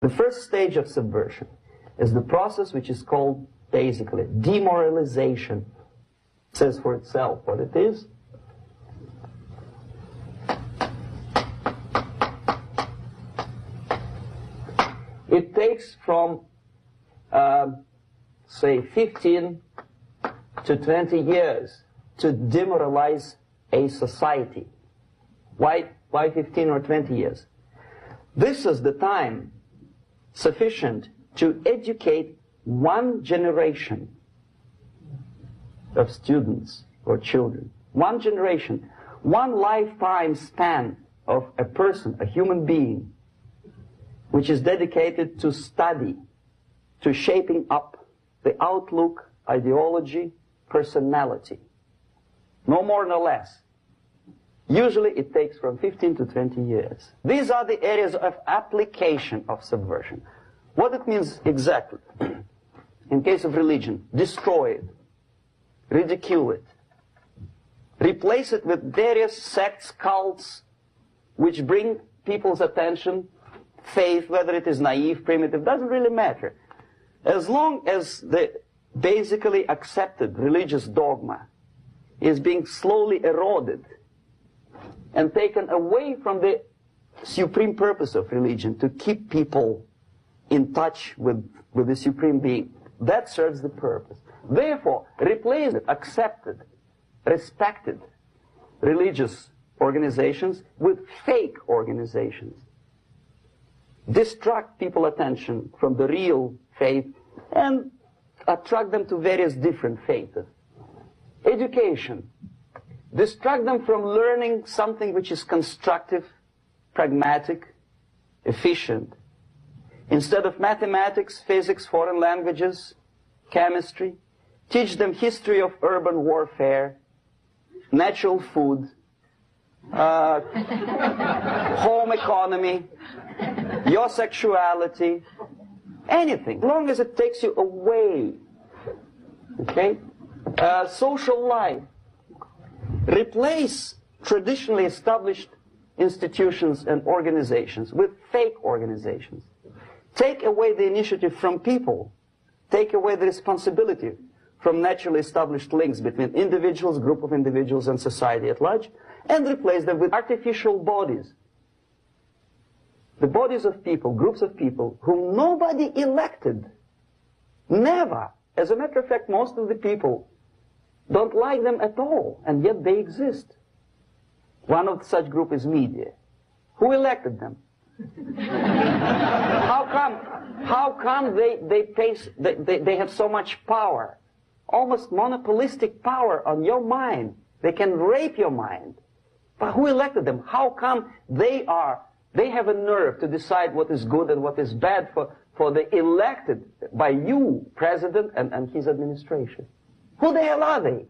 The first stage of subversion is the process which is called basically demoralization. It says for itself what it is. It takes from, say, 15 to 20 years to demoralize a society. Why 15 or 20 years? This is the time sufficient to educate one generation of students or children. One generation, one lifetime span of a person, a human being, which is dedicated to study, to shaping up the outlook, ideology, personality. No more, no less. Usually it takes from 15 to 20 years. These are the areas of application of subversion. What it means exactly. In case of religion, destroy it, ridicule it, replace it with various sects, cults, which bring people's attention, faith, whether it is naive, primitive, doesn't really matter. As long as the basically accepted religious dogma is being slowly eroded and taken away from the supreme purpose of religion, to keep people in touch with the supreme being, that serves the purpose. Therefore, replace it, accepted, respected religious organizations with fake organizations. Distract people's attention from the real faith and attract them to various different faiths. Education. Distract them from learning something which is constructive, pragmatic, efficient. Instead of mathematics, physics, foreign languages, chemistry, teach them history of urban warfare, natural food, home economy, your sexuality, anything, as long as it takes you away. Okay? Social life. Replace traditionally established institutions and organizations with fake organizations. Take away the initiative from people. Take away the responsibility from naturally established links between individuals, group of individuals, and society at large, and replace them with artificial bodies. The bodies of people, groups of people, whom nobody elected. Never. As a matter of fact, most of the people don't like them at all, and yet they exist. One of such group is media. Who elected them? How come they have so much power? Almost monopolistic power on your mind. They can rape your mind. But who elected them? How come they have a nerve to decide what is good and what is bad for the elected by you president and his administration? Who the hell are they?